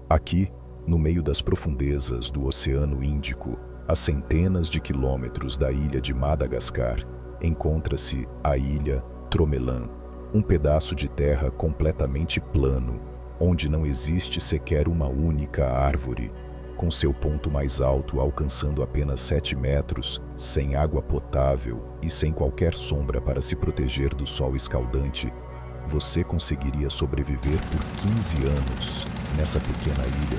Aqui, no meio das profundezas do Oceano Índico, a centenas de quilômetros da ilha de Madagascar, encontra-se a ilha Tromelin, um pedaço de terra completamente plano, onde não existe sequer uma única árvore, com seu ponto mais alto alcançando apenas 7 metros, sem água potável e sem qualquer sombra para se proteger do sol escaldante. Você conseguiria sobreviver por 15 anos nessa pequena ilha?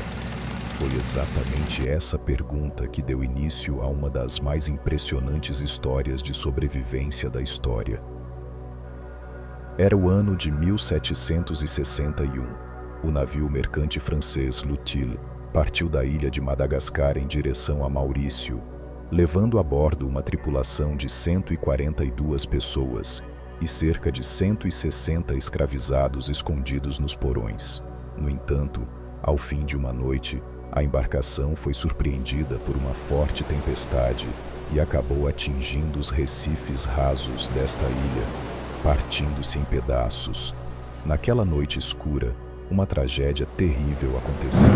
Foi exatamente essa pergunta que deu início a uma das mais impressionantes histórias de sobrevivência da história. Era o ano de 1761. O navio mercante francês Lutil partiu da ilha de Madagascar em direção a Maurício, levando a bordo uma tripulação de 142 pessoas e cerca de 160 escravizados escondidos nos porões. No entanto, ao fim de uma noite, a embarcação foi surpreendida por uma forte tempestade e acabou atingindo os recifes rasos desta ilha, partindo-se em pedaços. Naquela noite escura, uma tragédia terrível aconteceu.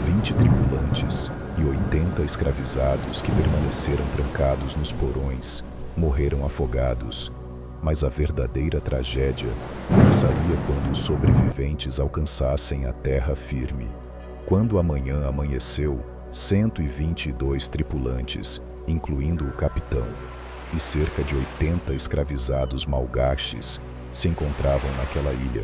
20 tripulantes e 80 escravizados que permaneceram trancados nos porões morreram afogados, mas a verdadeira tragédia começaria quando os sobreviventes alcançassem a terra firme. Quando a manhã amanheceu, 122 tripulantes, incluindo o capitão, e cerca de 80 escravizados malgaches se encontravam naquela ilha,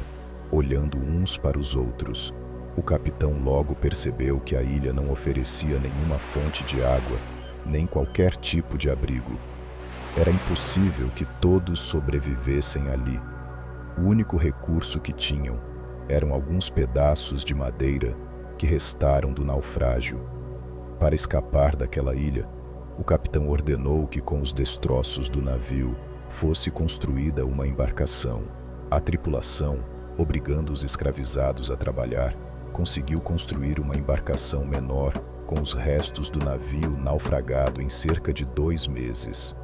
olhando uns para os outros. O capitão logo percebeu que a ilha não oferecia nenhuma fonte de água, nem qualquer tipo de abrigo. Era impossível que todos sobrevivessem ali. O único recurso que tinham eram alguns pedaços de madeira que restaram do naufrágio. Para escapar daquela ilha, o capitão ordenou que com os destroços do navio fosse construída uma embarcação. A tripulação, obrigando os escravizados a trabalhar, conseguiu construir uma embarcação menor com os restos do navio naufragado em cerca de 2 meses.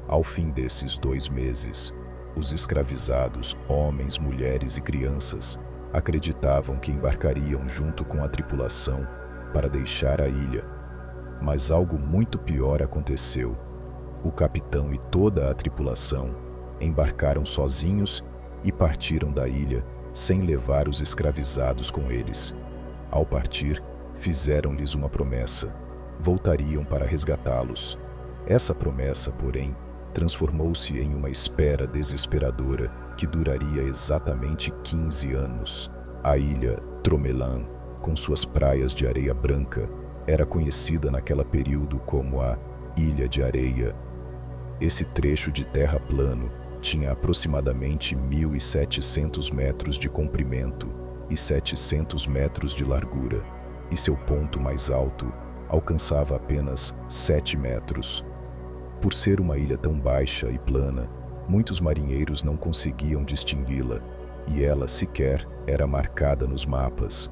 Ao fim desses 2 meses, os escravizados, homens, mulheres e crianças, acreditavam que embarcariam junto com a tripulação para deixar a ilha. Mas algo muito pior aconteceu. O capitão e toda a tripulação embarcaram sozinhos e partiram da ilha sem levar os escravizados com eles. Ao partir, fizeram-lhes uma promessa: voltariam para resgatá-los. Essa promessa, porém, transformou-se em uma espera desesperadora que duraria exatamente 15 anos. A ilha Tromelin, com suas praias de areia branca, era conhecida naquele período como a Ilha de Areia. Esse trecho de terra plano tinha aproximadamente 1.700 metros de comprimento e 700 metros de largura, e seu ponto mais alto alcançava apenas 7 metros. Por ser uma ilha tão baixa e plana, muitos marinheiros não conseguiam distingui-la, e ela sequer era marcada nos mapas.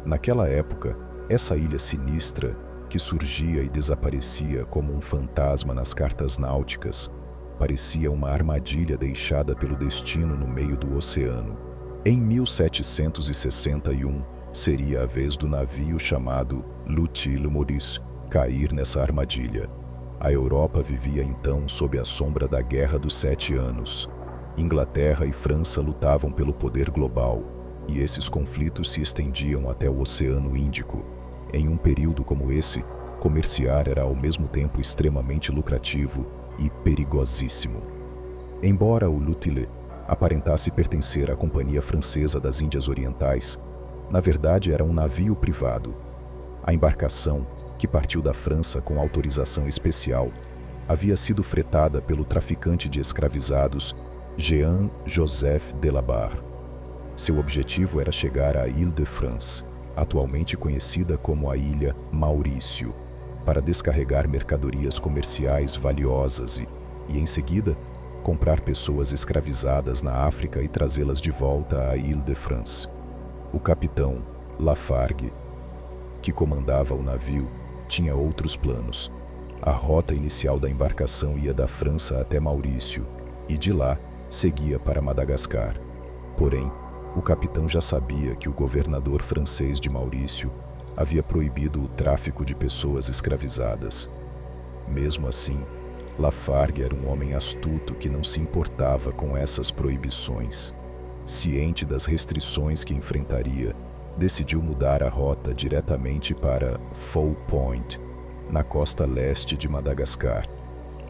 Naquela época, essa ilha sinistra, que surgia e desaparecia como um fantasma nas cartas náuticas, parecia uma armadilha deixada pelo destino no meio do oceano. Em 1761, seria a vez do navio chamado Lutil Maurice cair nessa armadilha. A Europa vivia então sob a sombra da Guerra dos 7 Anos. Inglaterra e França lutavam pelo poder global, e esses conflitos se estendiam até o Oceano Índico. Em um período como esse, comerciar era ao mesmo tempo extremamente lucrativo e perigosíssimo. Embora o Lutil aparentasse pertencer à Companhia Francesa das Índias Orientais, na verdade era um navio privado. A embarcação, que partiu da França com autorização especial, havia sido fretada pelo traficante de escravizados Jean-Joseph Delabarre. Seu objetivo era chegar à Île-de-France, atualmente conhecida como a Ilha Maurício, para descarregar mercadorias comerciais valiosas e em seguida, comprar pessoas escravizadas na África e trazê-las de volta à Île-de-France. O capitão Lafargue, que comandava o navio, tinha outros planos. A rota inicial da embarcação ia da França até Maurício e de lá seguia para Madagascar. Porém, O capitão já sabia que o governador francês de Maurício havia proibido o tráfico de pessoas escravizadas. Mesmo assim, Lafargue era um homem astuto que não se importava com essas proibições. Ciente das restrições que enfrentaria, decidiu mudar a rota diretamente para Foul Point, na costa leste de Madagascar.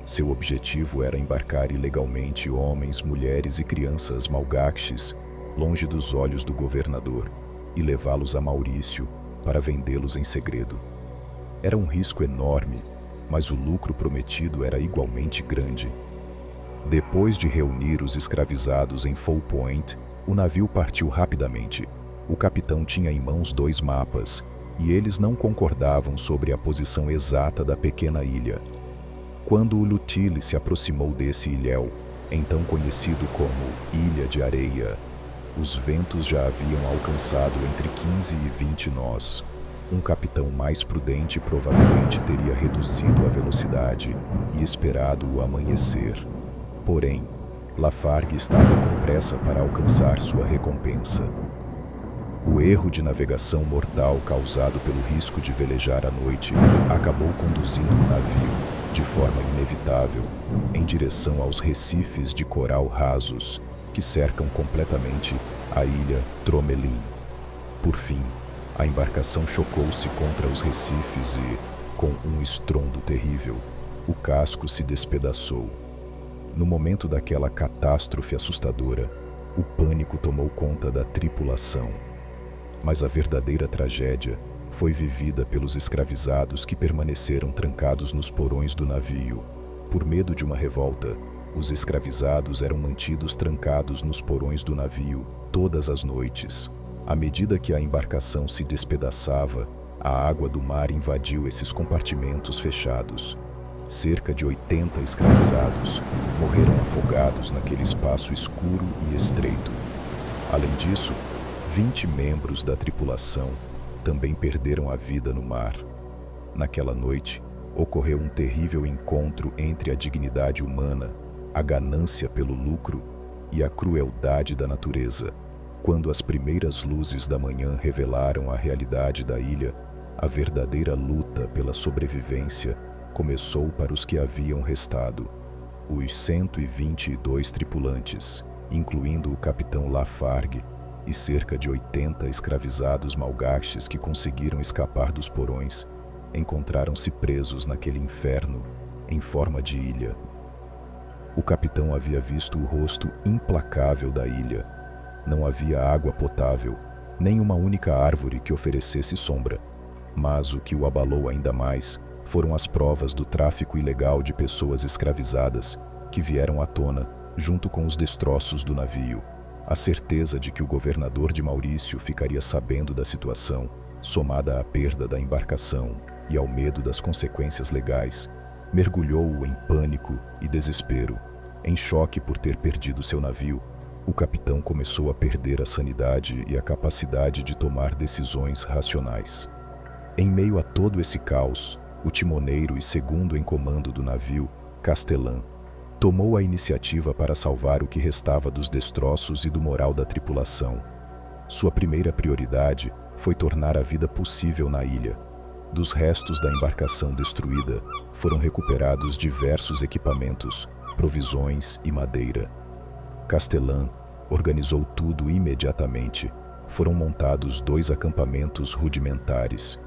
Seu objetivo era embarcar ilegalmente homens, mulheres e crianças malgaches longe dos olhos do governador e levá-los a Maurício para vendê-los em segredo. Era um risco enorme, mas o lucro prometido era igualmente grande. Depois de reunir os escravizados em Foul Point, o navio partiu rapidamente. O capitão tinha em mãos 2 mapas, e eles não concordavam sobre a posição exata da pequena ilha. Quando o Lutile se aproximou desse ilhéu, então conhecido como Ilha de Areia, os ventos já haviam alcançado entre 15 e 20 nós. Um capitão mais prudente provavelmente teria reduzido a velocidade e esperado o amanhecer. Porém, Lafargue estava com pressa para alcançar sua recompensa. O erro de navegação mortal causado pelo risco de velejar à noite acabou conduzindo o navio, de forma inevitável, em direção aos recifes de coral rasos que cercam completamente a ilha Tromelin. Por fim, a embarcação chocou-se contra os recifes e, com um estrondo terrível, o casco se despedaçou. No momento daquela catástrofe assustadora, o pânico tomou conta da tripulação. Mas a verdadeira tragédia foi vivida pelos escravizados que permaneceram trancados nos porões do navio. Por medo de uma revolta, os escravizados eram mantidos trancados nos porões do navio todas as noites. À medida que a embarcação se despedaçava, a água do mar invadiu esses compartimentos fechados. Cerca de 80 escravizados morreram afogados naquele espaço escuro e estreito. Além disso, 20 membros da tripulação também perderam a vida no mar. Naquela noite, ocorreu um terrível encontro entre a dignidade humana, a ganância pelo lucro e a crueldade da natureza. Quando as primeiras luzes da manhã revelaram a realidade da ilha, a verdadeira luta pela sobrevivência começou para os que haviam restado. Os 122 tripulantes, incluindo o capitão Lafargue, e cerca de 80 escravizados malgaches que conseguiram escapar dos porões, encontraram-se presos naquele inferno em forma de ilha. O capitão havia visto o rosto implacável da ilha. Não havia água potável, nem uma única árvore que oferecesse sombra. Mas o que o abalou ainda mais foram as provas do tráfico ilegal de pessoas escravizadas que vieram à tona junto com os destroços do navio. A certeza de que o governador de Maurício ficaria sabendo da situação, somada à perda da embarcação e ao medo das consequências legais, mergulhou-o em pânico e desespero. Em choque por ter perdido seu navio, o capitão começou a perder a sanidade e a capacidade de tomar decisões racionais. Em meio a todo esse caos, o timoneiro e segundo em comando do navio, Castellan, tomou a iniciativa para salvar o que restava dos destroços e do moral da tripulação. Sua primeira prioridade foi tornar a vida possível na ilha. Dos restos da embarcação destruída, foram recuperados diversos equipamentos, provisões e madeira. Castellan organizou tudo imediatamente. Foram montados 2 acampamentos rudimentares,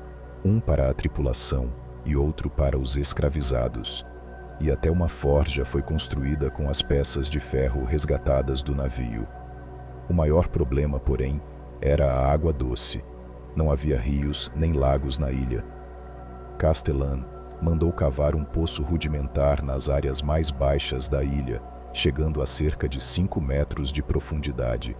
um para a tripulação e outro para os escravizados. E até uma forja foi construída com as peças de ferro resgatadas do navio. O maior problema, porém, era a água doce. Não havia rios nem lagos na ilha. Castellan mandou cavar um poço rudimentar nas áreas mais baixas da ilha, chegando a cerca de 5 metros de profundidade.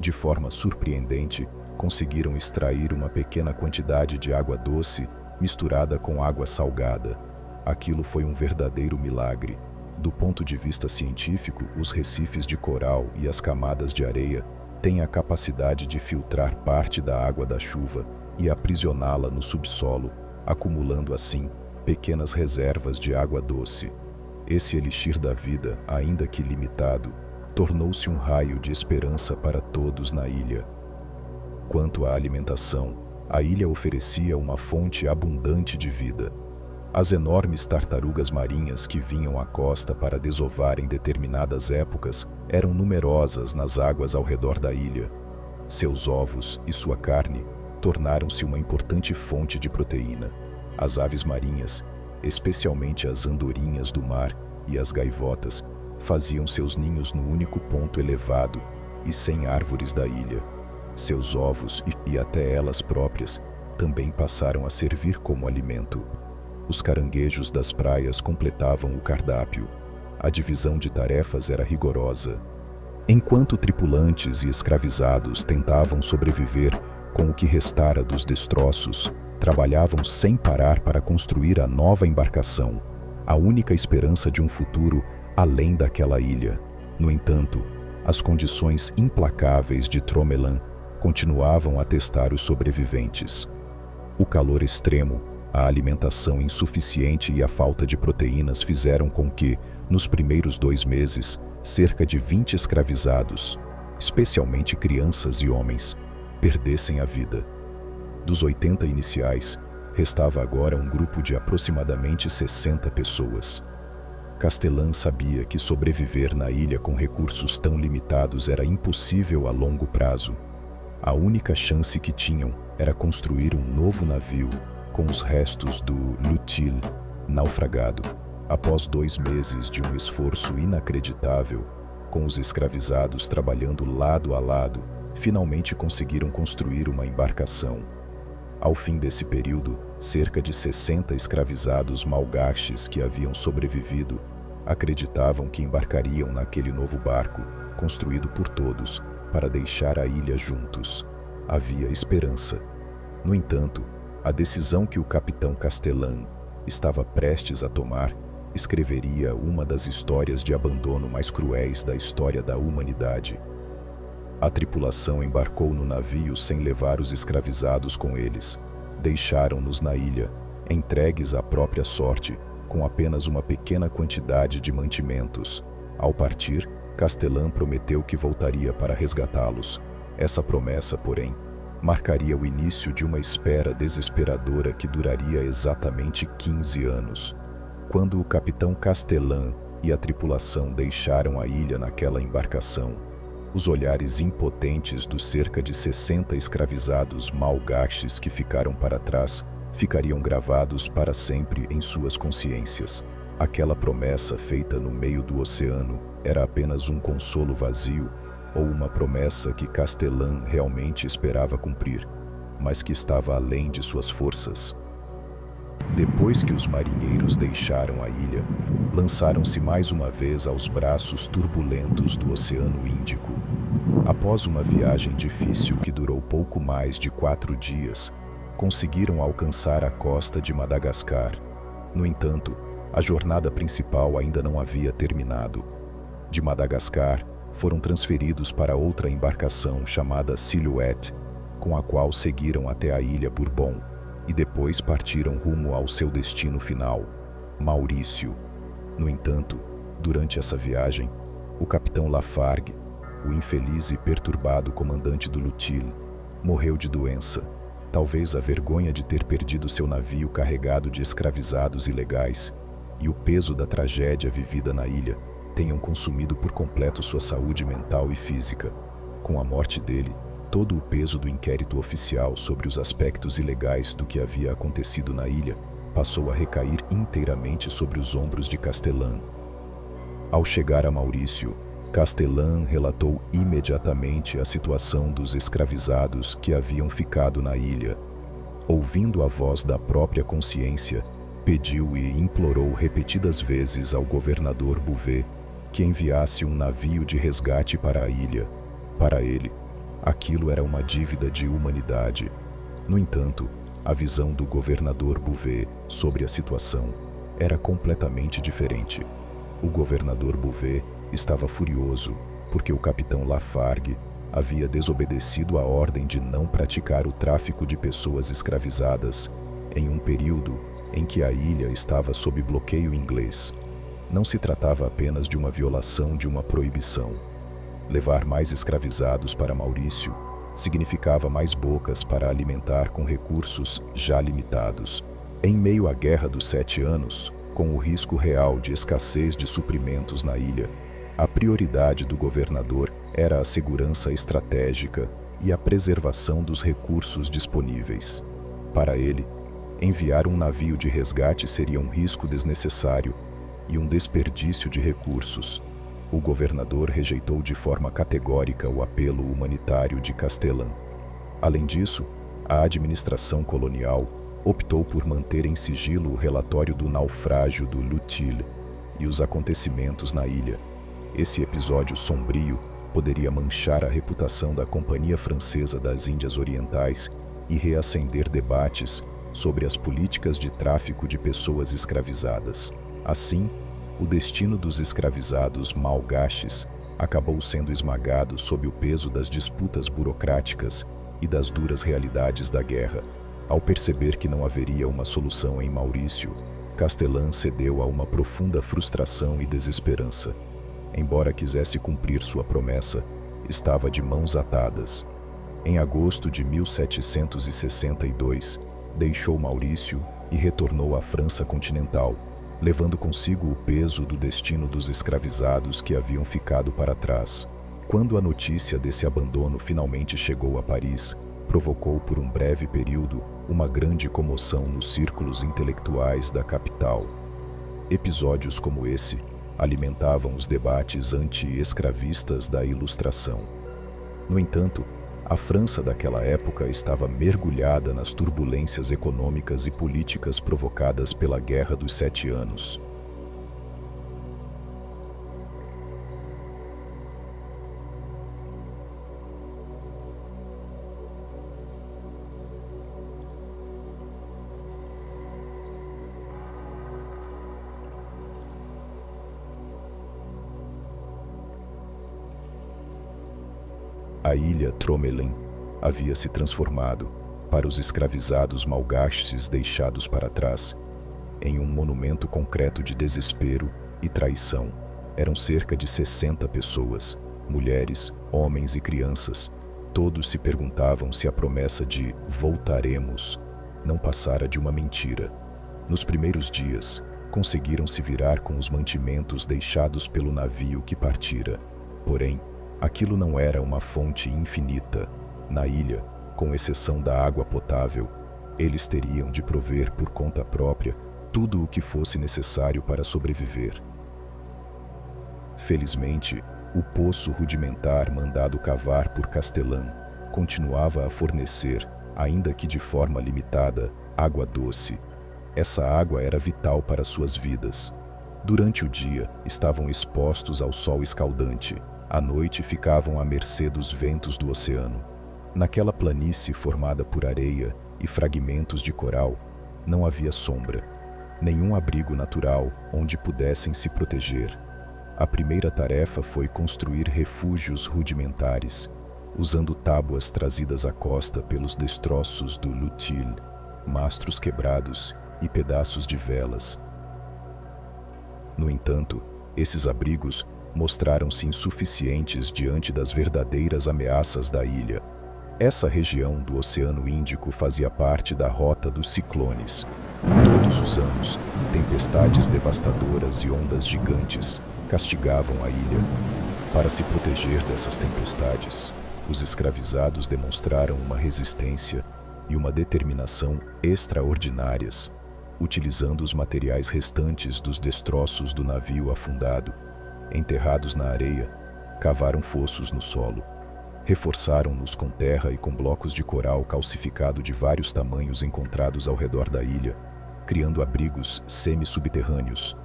De forma surpreendente, conseguiram extrair uma pequena quantidade de água doce misturada com água salgada. Aquilo foi um verdadeiro milagre. Do ponto de vista científico, os recifes de coral e as camadas de areia têm a capacidade de filtrar parte da água da chuva e aprisioná-la no subsolo, acumulando assim pequenas reservas de água doce. Esse elixir da vida, ainda que limitado, tornou-se um raio de esperança para todos na ilha. Quanto à alimentação, a ilha oferecia uma fonte abundante de vida. As enormes tartarugas marinhas que vinham à costa para desovar em determinadas épocas eram numerosas nas águas ao redor da ilha. Seus ovos e sua carne tornaram-se uma importante fonte de proteína. As aves marinhas, especialmente as andorinhas do mar e as gaivotas, faziam seus ninhos no único ponto elevado e sem árvores da ilha. Seus ovos e até elas próprias também passaram a servir como alimento. Os caranguejos das praias completavam o cardápio. A divisão de tarefas era rigorosa. Enquanto tripulantes e escravizados tentavam sobreviver com o que restara dos destroços, trabalhavam sem parar para construir a nova embarcação, a única esperança de um futuro além daquela ilha. No entanto, as condições implacáveis de Tromelan continuavam a testar os sobreviventes. O calor extremo, a alimentação insuficiente e a falta de proteínas fizeram com que, nos primeiros 2 meses, cerca de 20 escravizados, especialmente crianças e homens, perdessem a vida. Dos 80 iniciais, restava agora um grupo de aproximadamente 60 pessoas. Castellan sabia que sobreviver na ilha com recursos tão limitados era impossível a longo prazo. A única chance que tinham era construir um novo navio com os restos do Lutil naufragado. Após 2 meses de um esforço inacreditável, com os escravizados trabalhando lado a lado, finalmente conseguiram construir uma embarcação. Ao fim desse período, cerca de 60 escravizados malgaches que haviam sobrevivido acreditavam que embarcariam naquele novo barco, construído por todos, para deixar a ilha juntos. Havia esperança. No entanto, a decisão que o capitão Castellan estava prestes a tomar escreveria uma das histórias de abandono mais cruéis da história da humanidade. A tripulação embarcou no navio sem levar os escravizados com eles. Deixaram-nos na ilha, entregues à própria sorte, com apenas uma pequena quantidade de mantimentos. Ao partir, Castellan prometeu que voltaria para resgatá-los. Essa promessa, porém, marcaria o início de uma espera desesperadora que duraria exatamente 15 anos. Quando o capitão Castellan e a tripulação deixaram a ilha naquela embarcação, os olhares impotentes dos cerca de 60 escravizados malgaches que ficaram para trás ficariam gravados para sempre em suas consciências. Aquela promessa feita no meio do oceano era apenas um consolo vazio ou uma promessa que Castellan realmente esperava cumprir, mas que estava além de suas forças. Depois que os marinheiros deixaram a ilha, lançaram-se mais uma vez aos braços turbulentos do Oceano Índico. Após uma viagem difícil que durou pouco mais de 4 dias, conseguiram alcançar a costa de Madagascar. No entanto, a jornada principal ainda não havia terminado. De Madagascar, foram transferidos para outra embarcação chamada Silhouette, com a qual seguiram até a ilha Bourbon e depois partiram rumo ao seu destino final, Maurício. No entanto, durante essa viagem, o capitão Lafargue, o infeliz e perturbado comandante do Lutil, morreu de doença. Talvez a vergonha de ter perdido seu navio carregado de escravizados ilegais e o peso da tragédia vivida na ilha tenham consumido por completo sua saúde mental e física. Com a morte dele, todo o peso do inquérito oficial sobre os aspectos ilegais do que havia acontecido na ilha passou a recair inteiramente sobre os ombros de Castellan. Ao chegar a Maurício, Castellan relatou imediatamente a situação dos escravizados que haviam ficado na ilha. Ouvindo a voz da própria consciência, pediu e implorou repetidas vezes ao governador Bouvet que enviasse um navio de resgate para a ilha. Para ele, aquilo era uma dívida de humanidade. No entanto, a visão do governador Bouvet sobre a situação era completamente diferente. O governador Bouvet estava furioso porque o capitão Lafargue havia desobedecido a ordem de não praticar o tráfico de pessoas escravizadas em um período em que a ilha estava sob bloqueio inglês. Não se tratava apenas de uma violação de uma proibição. Levar mais escravizados para Maurício significava mais bocas para alimentar com recursos já limitados. Em meio à Guerra dos 7 Anos, com o risco real de escassez de suprimentos na ilha, a prioridade do governador era a segurança estratégica e a preservação dos recursos disponíveis. Para ele, enviar um navio de resgate seria um risco desnecessário e um desperdício de recursos. O governador rejeitou de forma categórica o apelo humanitário de Castelã. Além disso, a administração colonial optou por manter em sigilo o relatório do naufrágio do Lutil e os acontecimentos na ilha. Esse episódio sombrio poderia manchar a reputação da Companhia Francesa das Índias Orientais e reacender debates sobre as políticas de tráfico de pessoas escravizadas. Assim, o destino dos escravizados malgaches acabou sendo esmagado sob o peso das disputas burocráticas e das duras realidades da guerra. Ao perceber que não haveria uma solução em Maurício, Castelã cedeu a uma profunda frustração e desesperança. Embora quisesse cumprir sua promessa, estava de mãos atadas. Em agosto de 1762, deixou Maurício e retornou à França continental, levando consigo o peso do destino dos escravizados que haviam ficado para trás. Quando a notícia desse abandono finalmente chegou a Paris, provocou por um breve período uma grande comoção nos círculos intelectuais da capital. Episódios como esse alimentavam os debates anti-escravistas da Ilustração. No entanto, a França daquela época estava mergulhada nas turbulências econômicas e políticas provocadas pela Guerra dos 7 Anos. A ilha Tromelin havia se transformado, para os escravizados malgaches deixados para trás, em um monumento concreto de desespero e traição. Eram cerca de 60 pessoas, mulheres, homens e crianças. Todos se perguntavam se a promessa de "voltaremos" não passara de uma mentira. Nos primeiros dias, conseguiram se virar com os mantimentos deixados pelo navio que partira. Porém, aquilo não era uma fonte infinita. Na ilha, com exceção da água potável, eles teriam de prover por conta própria tudo o que fosse necessário para sobreviver. Felizmente, o poço rudimentar mandado cavar por Castelã continuava a fornecer, ainda que de forma limitada, água doce. Essa água era vital para suas vidas. Durante o dia, estavam expostos ao sol escaldante. À noite ficavam à mercê dos ventos do oceano. Naquela planície formada por areia e fragmentos de coral, não havia sombra, nenhum abrigo natural onde pudessem se proteger. A primeira tarefa foi construir refúgios rudimentares, usando tábuas trazidas à costa pelos destroços do Lutil, mastros quebrados e pedaços de velas. No entanto, esses abrigos mostraram-se insuficientes diante das verdadeiras ameaças da ilha. Essa região do Oceano Índico fazia parte da rota dos ciclones. Todos os anos, tempestades devastadoras e ondas gigantes castigavam a ilha. Para se proteger dessas tempestades, os escravizados demonstraram uma resistência e uma determinação extraordinárias, utilizando os materiais restantes dos destroços do navio afundado. Enterrados na areia, cavaram fossos no solo, reforçaram-nos com terra e com blocos de coral calcificado de vários tamanhos encontrados ao redor da ilha, criando abrigos semi-subterrâneos.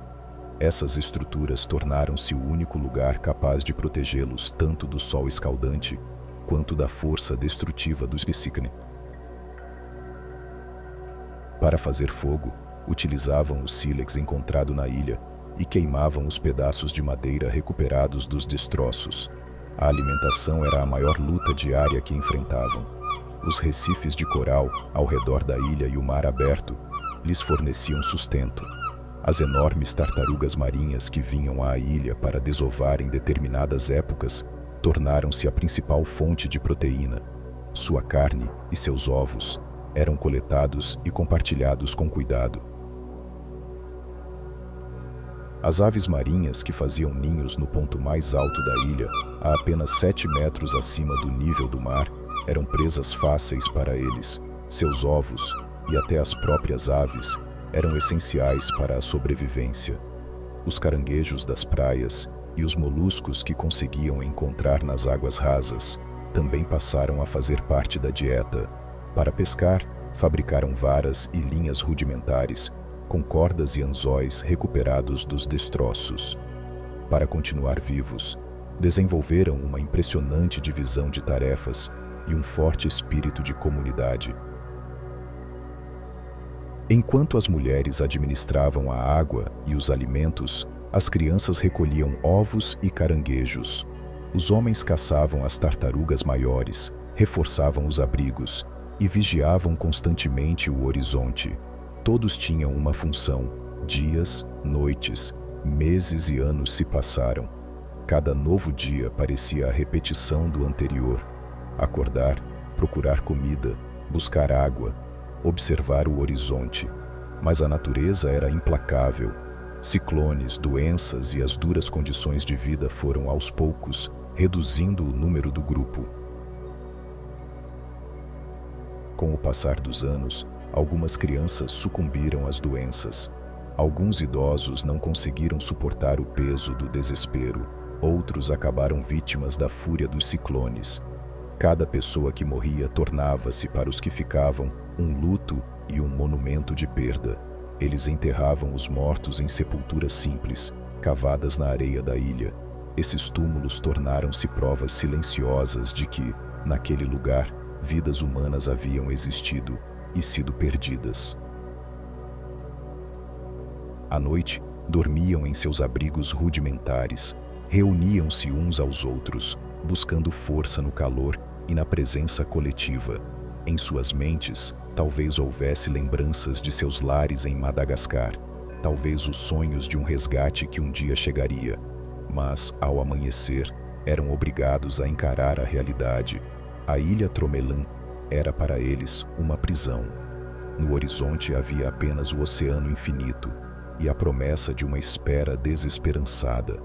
Essas estruturas tornaram-se o único lugar capaz de protegê-los tanto do sol escaldante quanto da força destrutiva dos psíquicos. Para fazer fogo, utilizavam o sílex encontrado na ilha e queimavam os pedaços de madeira recuperados dos destroços. A alimentação era a maior luta diária que enfrentavam. Os recifes de coral ao redor da ilha e o mar aberto lhes forneciam sustento. As enormes tartarugas marinhas que vinham à ilha para desovar em determinadas épocas tornaram-se a principal fonte de proteína. Sua carne e seus ovos eram coletados e compartilhados com cuidado. As aves marinhas que faziam ninhos no ponto mais alto da ilha, a apenas 7 metros acima do nível do mar, eram presas fáceis para eles. Seus ovos, e até as próprias aves, eram essenciais para a sobrevivência. Os caranguejos das praias e os moluscos que conseguiam encontrar nas águas rasas também passaram a fazer parte da dieta. Para pescar, fabricaram varas e linhas rudimentares, com cordas e anzóis recuperados dos destroços. Para continuar vivos, desenvolveram uma impressionante divisão de tarefas e um forte espírito de comunidade. Enquanto as mulheres administravam a água e os alimentos, as crianças recolhiam ovos e caranguejos. Os homens caçavam as tartarugas maiores, reforçavam os abrigos e vigiavam constantemente o horizonte. Todos tinham uma função. Dias, noites, meses e anos se passaram. Cada novo dia parecia a repetição do anterior. Acordar, procurar comida, buscar água, observar o horizonte. Mas a natureza era implacável. Ciclones, doenças e as duras condições de vida foram, aos poucos, reduzindo o número do grupo. Com o passar dos anos, algumas crianças sucumbiram às doenças. Alguns idosos não conseguiram suportar o peso do desespero. Outros acabaram vítimas da fúria dos ciclones. Cada pessoa que morria tornava-se, para os que ficavam, um luto e um monumento de perda. Eles enterravam os mortos em sepulturas simples, cavadas na areia da ilha. Esses túmulos tornaram-se provas silenciosas de que, naquele lugar, vidas humanas haviam existido e sido perdidas. À noite, dormiam em seus abrigos rudimentares, reuniam-se uns aos outros, buscando força no calor e na presença coletiva. Em suas mentes, talvez houvesse lembranças de seus lares em Madagascar, talvez os sonhos de um resgate que um dia chegaria. Mas, ao amanhecer, eram obrigados a encarar a realidade. A ilha Tromelin era para eles uma prisão. No horizonte havia apenas o oceano infinito e a promessa de uma espera desesperançada.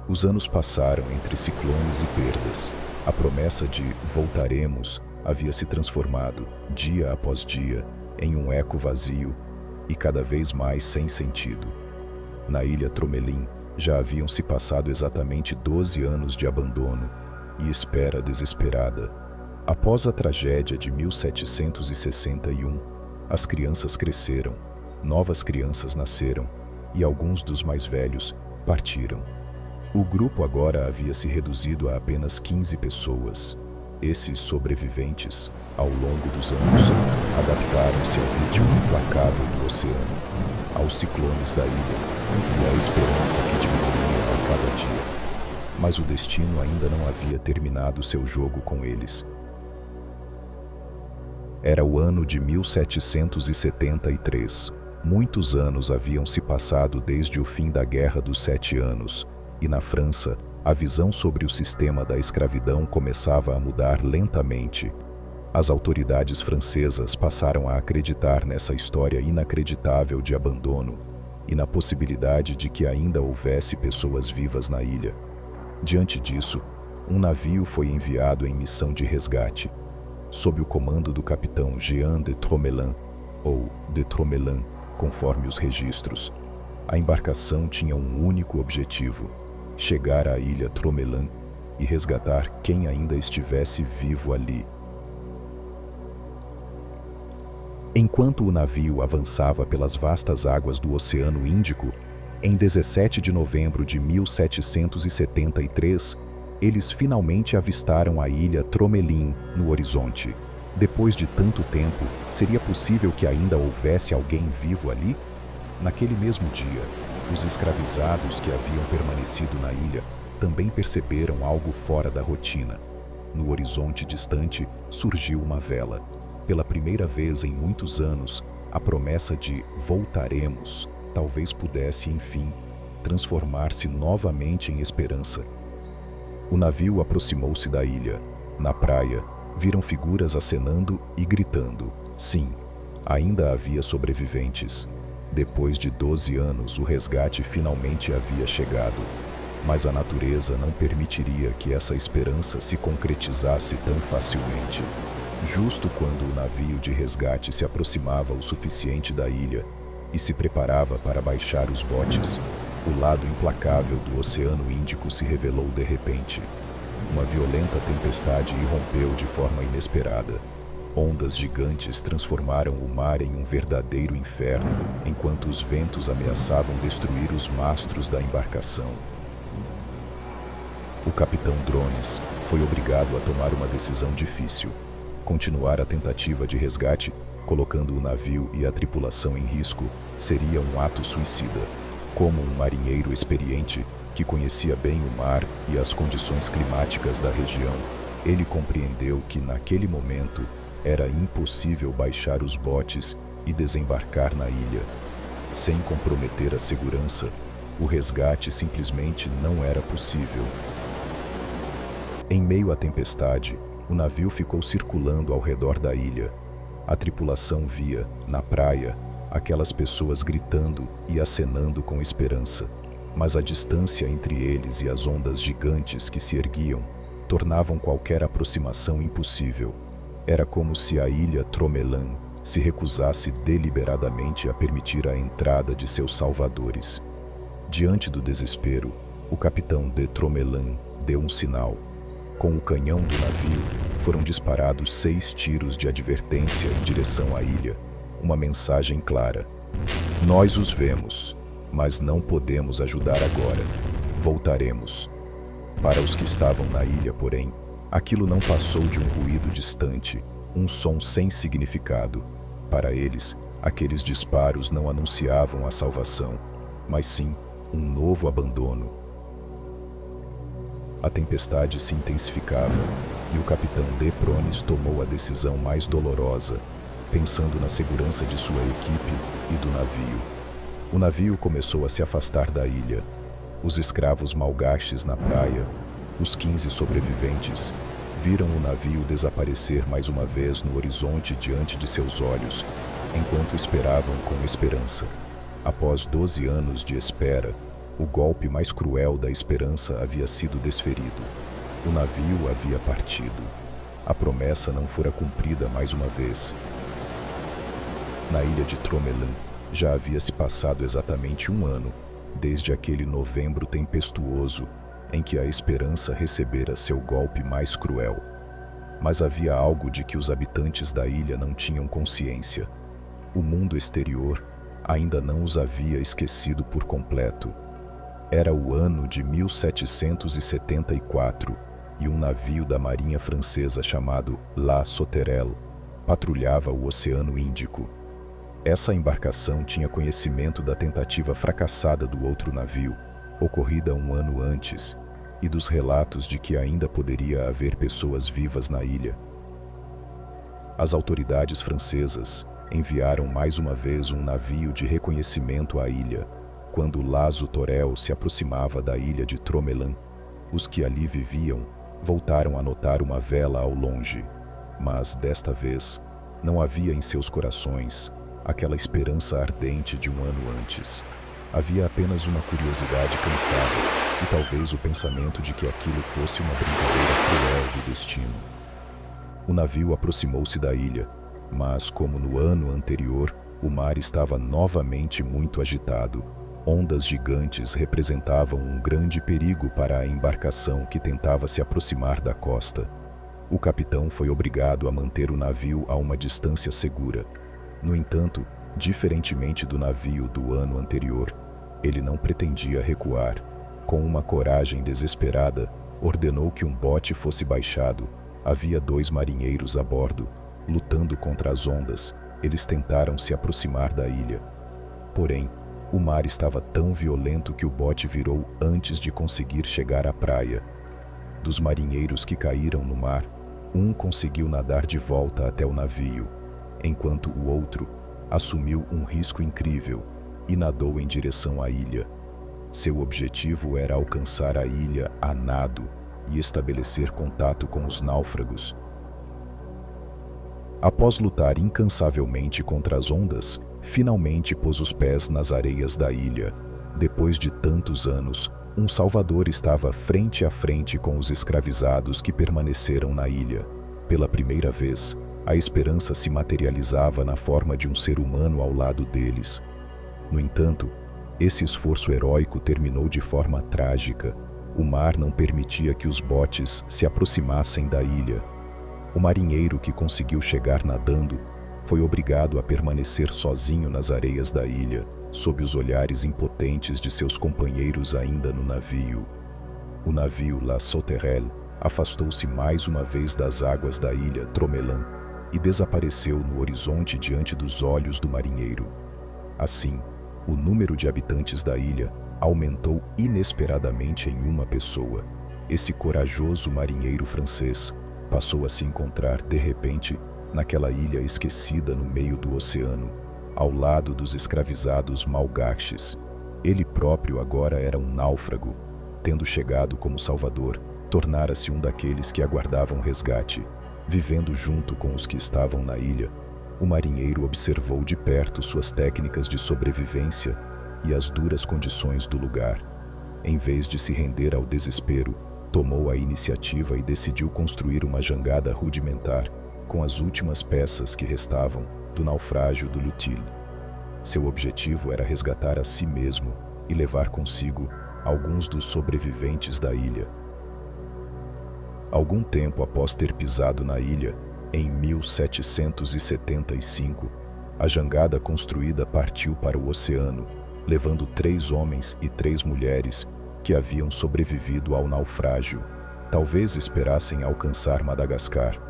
Os anos passaram entre ciclones e perdas. A promessa de voltaremos havia se transformado, dia após dia, em um eco vazio e cada vez mais sem sentido. Na ilha Tromelin já haviam se passado exatamente 12 anos de abandono e espera desesperada. Após a tragédia de 1761, as crianças cresceram, novas crianças nasceram e alguns dos mais velhos partiram. O grupo agora havia se reduzido a apenas 15 pessoas. Esses sobreviventes, ao longo dos anos, adaptaram-se ao ritmo implacável do oceano, aos ciclones da ilha e à esperança que diminuía a cada dia. Mas o destino ainda não havia terminado seu jogo com eles. Era o ano de 1773. Muitos anos haviam se passado desde o fim da Guerra dos 7 Anos, e na França, a visão sobre o sistema da escravidão começava a mudar lentamente. As autoridades francesas passaram a acreditar nessa história inacreditável de abandono e na possibilidade de que ainda houvesse pessoas vivas na ilha. Diante disso, um navio foi enviado em missão de resgate, sob o comando do capitão Jean de Tromelin, ou de Tromelin, conforme os registros. A embarcação tinha um único objetivo: chegar à ilha Tromelin e resgatar quem ainda estivesse vivo ali. Enquanto o navio avançava pelas vastas águas do Oceano Índico, em 17 de novembro de 1773, eles finalmente avistaram a ilha Tromelin no horizonte. Depois de tanto tempo, seria possível que ainda houvesse alguém vivo ali? Naquele mesmo dia, os escravizados que haviam permanecido na ilha também perceberam algo fora da rotina. No horizonte distante surgiu uma vela. Pela primeira vez em muitos anos, a promessa de voltaremos talvez pudesse, enfim, transformar-se novamente em esperança. O navio aproximou-se da ilha. Na praia, viram figuras acenando e gritando. Sim, ainda havia sobreviventes. Depois de 12 anos, o resgate finalmente havia chegado. Mas a natureza não permitiria que essa esperança se concretizasse tão facilmente. Justo quando o navio de resgate se aproximava o suficiente da ilha e se preparava para baixar os botes, o lado implacável do Oceano Índico se revelou de repente. Uma violenta tempestade irrompeu de forma inesperada. Ondas gigantes transformaram o mar em um verdadeiro inferno, enquanto os ventos ameaçavam destruir os mastros da embarcação. O capitão Drones foi obrigado a tomar uma decisão difícil: continuar a tentativa de resgate, colocando o navio e a tripulação em risco, seria um ato suicida. Como um marinheiro experiente, que conhecia bem o mar e as condições climáticas da região, ele compreendeu que, naquele momento, era impossível baixar os botes e desembarcar na ilha. Sem comprometer a segurança, o resgate simplesmente não era possível. Em meio à tempestade, o navio ficou circulando ao redor da ilha. A tripulação via, na praia, aquelas pessoas gritando e acenando com esperança. Mas a distância entre eles e as ondas gigantes que se erguiam tornavam qualquer aproximação impossível. Era como se a ilha Tromelan se recusasse deliberadamente a permitir a entrada de seus salvadores. Diante do desespero, o capitão de Tromelan deu um sinal. Com o canhão do navio, foram disparados 6 tiros de advertência em direção à ilha. Uma mensagem clara: nós os vemos, mas não podemos ajudar agora. Voltaremos. Para os que estavam na ilha, porém, aquilo não passou de um ruído distante, um som sem significado. Para eles, aqueles disparos não anunciavam a salvação, mas sim um novo abandono. A tempestade se intensificava e o capitão de Prones tomou a decisão mais dolorosa, pensando na segurança de sua equipe e do navio. O navio começou a se afastar da ilha. Os escravos malgaches na praia, os 15 sobreviventes, viram o navio desaparecer mais uma vez no horizonte diante de seus olhos, enquanto esperavam com esperança. Após 12 anos de espera, o golpe mais cruel da esperança havia sido desferido. O navio havia partido. A promessa não fora cumprida mais uma vez. Na ilha de Tromelan, já havia se passado exatamente 1 ano, desde aquele novembro tempestuoso em que a esperança recebera seu golpe mais cruel. Mas havia algo de que os habitantes da ilha não tinham consciência. O mundo exterior ainda não os havia esquecido por completo. Era o ano de 1774 e um navio da marinha francesa chamado La Sauterelle patrulhava o Oceano Índico. Essa embarcação tinha conhecimento da tentativa fracassada do outro navio, ocorrida 1 ano antes, e dos relatos de que ainda poderia haver pessoas vivas na ilha. As autoridades francesas enviaram mais uma vez um navio de reconhecimento à ilha. Quando La Sauterelle se aproximava da ilha de Tromelan, os que ali viviam voltaram a notar uma vela ao longe, mas desta vez não havia em seus corações aquela esperança ardente de 1 ano antes. Havia apenas uma curiosidade cansada e talvez o pensamento de que aquilo fosse uma brincadeira cruel do destino. O navio aproximou-se da ilha, mas como no ano anterior, o mar estava novamente muito agitado. Ondas gigantes representavam um grande perigo para a embarcação que tentava se aproximar da costa. O capitão foi obrigado a manter o navio a uma distância segura. No entanto, diferentemente do navio do ano anterior, ele não pretendia recuar. Com uma coragem desesperada, ordenou que um bote fosse baixado. Havia 2 marinheiros a bordo. Lutando contra as ondas, eles tentaram se aproximar da ilha. Porém, o mar estava tão violento que o bote virou antes de conseguir chegar à praia. Dos marinheiros que caíram no mar, um conseguiu nadar de volta até o navio, enquanto o outro assumiu um risco incrível e nadou em direção à ilha. Seu objetivo era alcançar a ilha a nado, e estabelecer contato com os náufragos. Após lutar incansavelmente contra as ondas, finalmente pôs os pés nas areias da ilha. Depois de tantos anos, um salvador estava frente a frente com os escravizados que permaneceram na ilha. Pela primeira vez, a esperança se materializava na forma de um ser humano ao lado deles. No entanto, esse esforço heróico terminou de forma trágica. O mar não permitia que os botes se aproximassem da ilha. O marinheiro que conseguiu chegar nadando foi obrigado a permanecer sozinho nas areias da ilha, sob os olhares impotentes de seus companheiros ainda no navio. O navio La Sauterelle afastou-se mais uma vez das águas da ilha Tromelin e desapareceu no horizonte diante dos olhos do marinheiro. Assim, o número de habitantes da ilha aumentou inesperadamente em uma pessoa. Esse corajoso marinheiro francês passou a se encontrar, de repente, naquela ilha esquecida no meio do oceano, ao lado dos escravizados malgaches. Ele próprio agora era um náufrago. Tendo chegado como salvador, tornara-se um daqueles que aguardavam resgate. Vivendo junto com os que estavam na ilha, o marinheiro observou de perto suas técnicas de sobrevivência e as duras condições do lugar. Em vez de se render ao desespero, tomou a iniciativa e decidiu construir uma jangada rudimentar com as últimas peças que restavam do naufrágio do Lutil. Seu objetivo era resgatar a si mesmo e levar consigo alguns dos sobreviventes da ilha. Algum tempo após ter pisado na ilha, em 1775, a jangada construída partiu para o oceano, levando 3 homens e 3 mulheres que haviam sobrevivido ao naufrágio. Talvez esperassem alcançar Madagascar.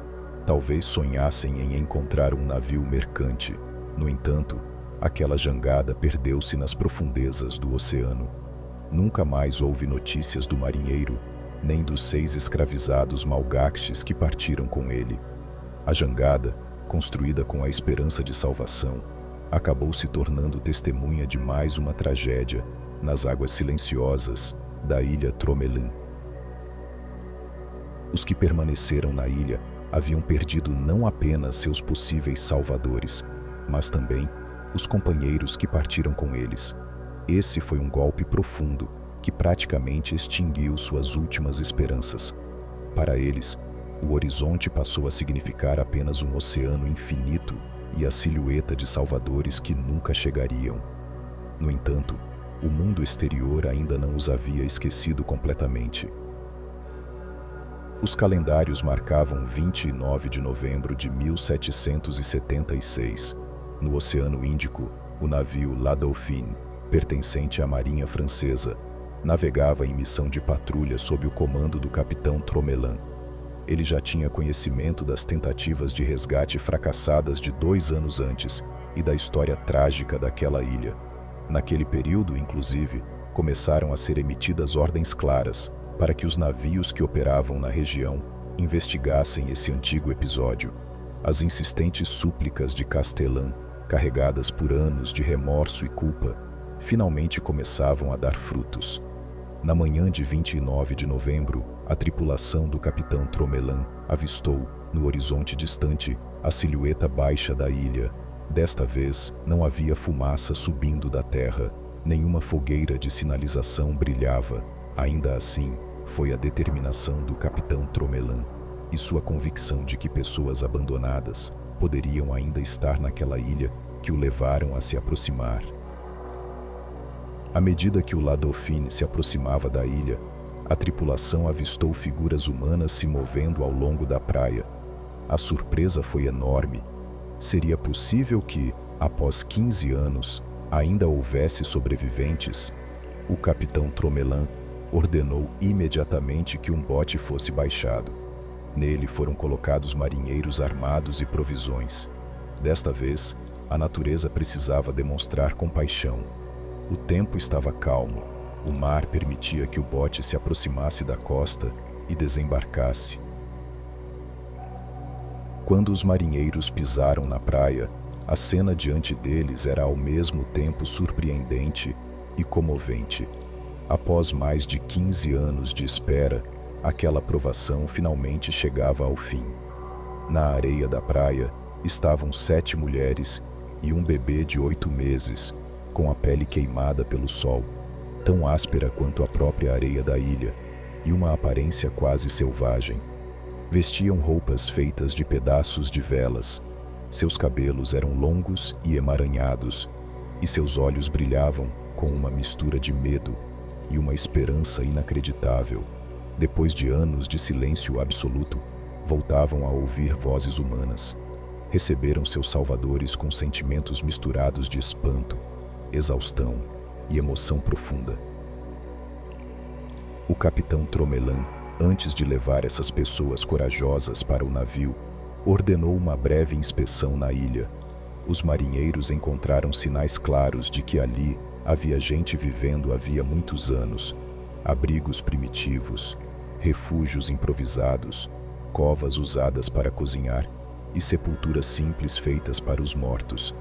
Talvez sonhassem em encontrar um navio mercante. No entanto, aquela jangada perdeu-se nas profundezas do oceano. Nunca mais houve notícias do marinheiro, nem dos 6 escravizados malgaches que partiram com ele. A jangada, construída com a esperança de salvação, acabou se tornando testemunha de mais uma tragédia nas águas silenciosas da ilha Tromelin. Os que permaneceram na ilha haviam perdido não apenas seus possíveis salvadores, mas também os companheiros que partiram com eles. Esse foi um golpe profundo que praticamente extinguiu suas últimas esperanças. Para eles, o horizonte passou a significar apenas um oceano infinito e a silhueta de salvadores que nunca chegariam. No entanto, o mundo exterior ainda não os havia esquecido completamente. Os calendários marcavam 29 de novembro de 1776. No Oceano Índico, o navio La Dauphine, pertencente à Marinha Francesa, navegava em missão de patrulha sob o comando do capitão Tromelin. Ele já tinha conhecimento das tentativas de resgate fracassadas de 2 anos antes e da história trágica daquela ilha. Naquele período, inclusive, começaram a ser emitidas ordens claras para que os navios que operavam na região investigassem esse antigo episódio. As insistentes súplicas de Castellan, carregadas por anos de remorso e culpa, finalmente começavam a dar frutos. Na manhã de 29 de novembro, a tripulação do capitão Tromelin avistou, no horizonte distante, a silhueta baixa da ilha. Desta vez, não havia fumaça subindo da terra, nenhuma fogueira de sinalização brilhava. Ainda assim, foi a determinação do capitão Tromelin e sua convicção de que pessoas abandonadas poderiam ainda estar naquela ilha que o levaram a se aproximar. À medida que o La Dauphine se aproximava da ilha, a tripulação avistou figuras humanas se movendo ao longo da praia. A surpresa foi enorme. Seria possível que, após 15 anos, ainda houvesse sobreviventes? O capitão Tromelin ordenou imediatamente que um bote fosse baixado. Nele foram colocados marinheiros armados e provisões. Desta vez, a natureza precisava demonstrar compaixão. O tempo estava calmo. O mar permitia que o bote se aproximasse da costa e desembarcasse. Quando os marinheiros pisaram na praia, a cena diante deles era ao mesmo tempo surpreendente e comovente. Após mais de 15 anos de espera, Aquela provação finalmente chegava ao fim. Na areia da praia estavam 7 mulheres e um bebê de 8 meses, com a pele queimada pelo sol, tão áspera quanto a própria areia da ilha, e uma aparência quase selvagem. Vestiam roupas feitas de pedaços de velas. Seus cabelos eram longos e emaranhados, e seus olhos brilhavam com uma mistura de medo e uma esperança inacreditável. Depois de anos de silêncio absoluto, voltavam a ouvir vozes humanas. Receberam seus salvadores com sentimentos misturados de espanto, exaustão e emoção profunda. O capitão Tromelan, antes de levar essas pessoas corajosas para o navio, ordenou uma breve inspeção na ilha. Os marinheiros encontraram sinais claros de que ali havia gente vivendo havia muitos anos. Abrigos primitivos, refúgios improvisados, covas usadas para cozinhar e sepulturas simples feitas para os mortos.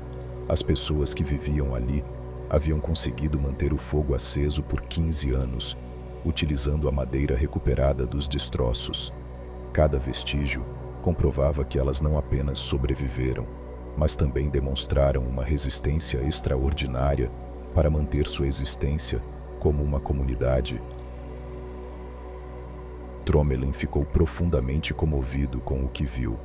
As pessoas que viviam ali haviam conseguido manter o fogo aceso por 15 anos, utilizando a madeira recuperada dos destroços. Cada vestígio comprovava que elas não apenas sobreviveram, mas também demonstraram uma resistência extraordinária para manter sua existência como uma comunidade. Tromelin ficou profundamente comovido com o que viu.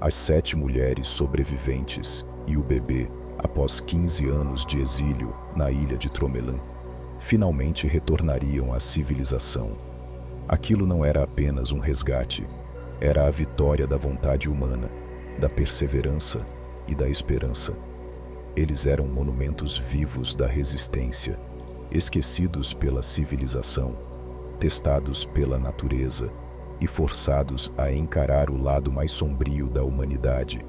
As 7 mulheres sobreviventes e o bebê, após 15 anos de exílio na ilha de Tromelan, finalmente retornariam à civilização. Aquilo não era apenas um resgate, era a vitória da vontade humana, da perseverança e da esperança. Eles eram monumentos vivos da resistência, esquecidos pela civilização, testados pela natureza e forçados a encarar o lado mais sombrio da humanidade,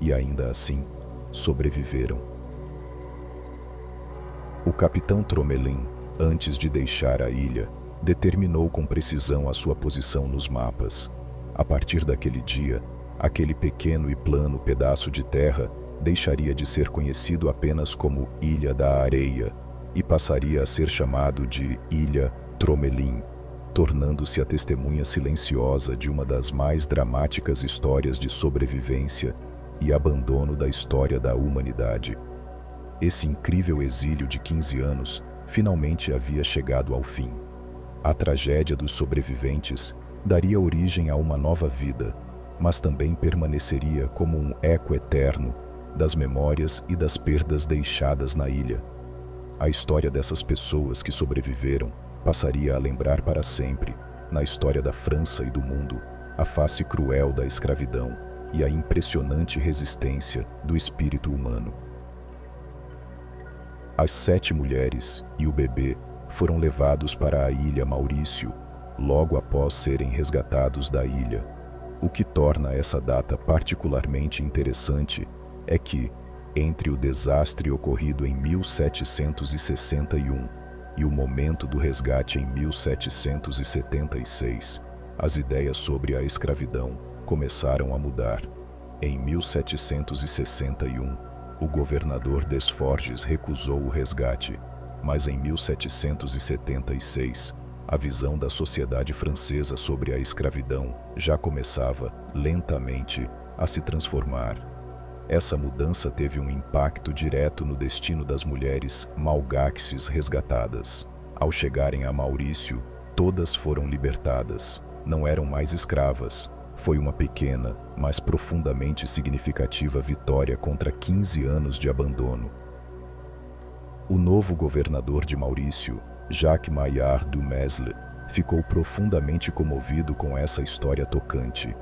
e ainda assim sobreviveram. O capitão Tromelin, antes de deixar a ilha, determinou com precisão a sua posição nos mapas. A partir daquele dia, aquele pequeno e plano pedaço de terra deixaria de ser conhecido apenas como Ilha da Areia e passaria a ser chamado de Ilha Tromelin, tornando-se a testemunha silenciosa de uma das mais dramáticas histórias de sobrevivência e abandono da história da humanidade. Esse incrível exílio de 15 anos finalmente havia chegado ao fim. A tragédia dos sobreviventes daria origem a uma nova vida, mas também permaneceria como um eco eterno das memórias e das perdas deixadas na ilha. A história dessas pessoas que sobreviveram passaria a lembrar para sempre, na história da França e do mundo, a face cruel da escravidão e a impressionante resistência do espírito humano. As 7 mulheres e o bebê foram levados para a ilha Maurício, logo após serem resgatados da ilha. O que torna essa data particularmente interessante é que, entre o desastre ocorrido em 1761 e o momento do resgate em 1776, as ideias sobre a escravidão começaram a mudar. Em 1761, o governador Desforges recusou o resgate, mas em 1776, a visão da sociedade francesa sobre a escravidão já começava, lentamente, a se transformar. Essa mudança teve um impacto direto no destino das mulheres malgaches resgatadas. Ao chegarem a Maurício, todas foram libertadas. Não eram mais escravas. Foi uma pequena, mas profundamente significativa vitória contra 15 anos de abandono. O novo governador de Maurício, Jacques Maillard du Mesle, ficou profundamente comovido com essa história tocante.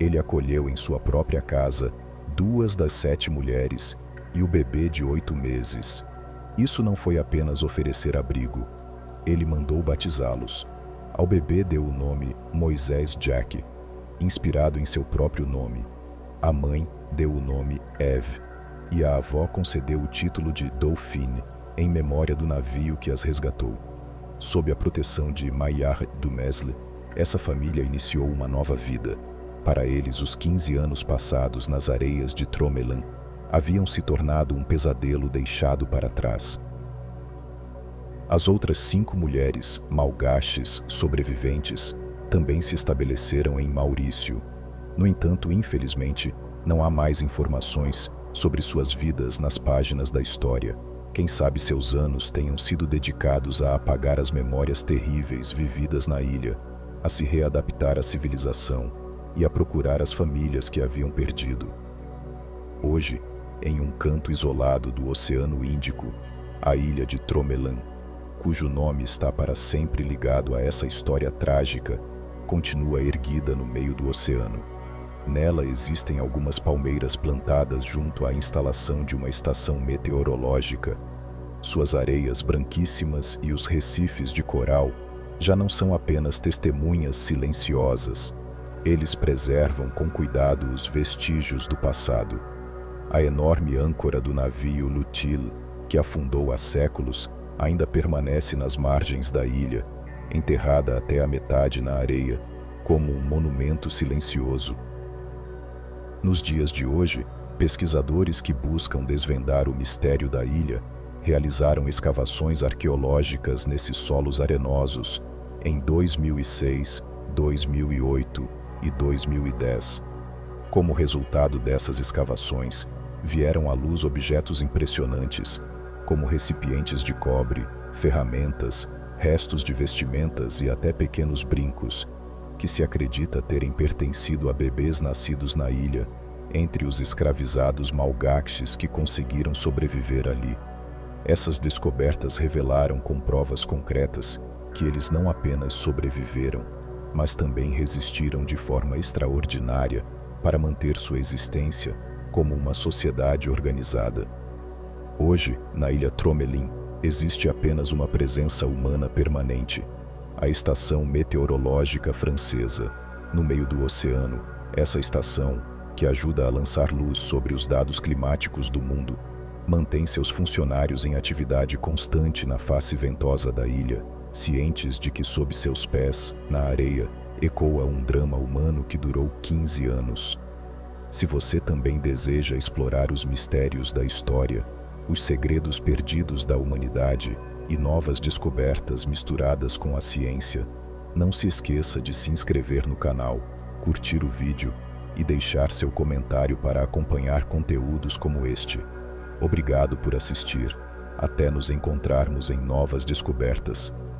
Ele acolheu em sua própria casa 2 das 7 mulheres e o bebê de 8 meses. Isso não foi apenas oferecer abrigo. Ele mandou batizá-los. Ao bebê deu o nome Moisés Jack, inspirado em seu próprio nome. A mãe deu o nome Eve, e a avó concedeu o título de Dauphine, em memória do navio que as resgatou. Sob a proteção de Maillard du Mesle, essa família iniciou uma nova vida. Para eles, os 15 anos passados nas areias de Tromelan haviam se tornado um pesadelo deixado para trás. As outras 5 mulheres malgaches sobreviventes também se estabeleceram em Maurício. No entanto, infelizmente, não há mais informações sobre suas vidas nas páginas da história. Quem sabe seus anos tenham sido dedicados a apagar as memórias terríveis vividas na ilha, a se readaptar à civilização e a procurar as famílias que haviam perdido. Hoje, em um canto isolado do Oceano Índico, a ilha de Tromelan, cujo nome está para sempre ligado a essa história trágica, continua erguida no meio do oceano. Nela existem algumas palmeiras plantadas junto à instalação de uma estação meteorológica. Suas areias branquíssimas e os recifes de coral já não são apenas testemunhas silenciosas. Eles preservam com cuidado os vestígios do passado. A enorme âncora do navio Lutil, que afundou há séculos, ainda permanece nas margens da ilha, enterrada até a metade na areia, como um monumento silencioso. Nos dias de hoje, pesquisadores que buscam desvendar o mistério da ilha realizaram escavações arqueológicas nesses solos arenosos em 2006, 2008 e 2010. Como resultado dessas escavações, vieram à luz objetos impressionantes, como recipientes de cobre, ferramentas, restos de vestimentas e até pequenos brincos, que se acredita terem pertencido a bebês nascidos na ilha, entre os escravizados malgaches que conseguiram sobreviver ali. Essas descobertas revelaram com provas concretas que eles não apenas sobreviveram, mas também resistiram de forma extraordinária para manter sua existência como uma sociedade organizada. Hoje, na ilha Tromelin, existe apenas uma presença humana permanente: a Estação Meteorológica Francesa, no meio do oceano. Essa estação, que ajuda a lançar luz sobre os dados climáticos do mundo, mantém seus funcionários em atividade constante na face ventosa da ilha, cientes de que sob seus pés, na areia, ecoa um drama humano que durou 15 anos. Se você também deseja explorar os mistérios da história, os segredos perdidos da humanidade e novas descobertas misturadas com a ciência, não se esqueça de se inscrever no canal, curtir o vídeo e deixar seu comentário para acompanhar conteúdos como este. Obrigado por assistir. Até nos encontrarmos em novas descobertas.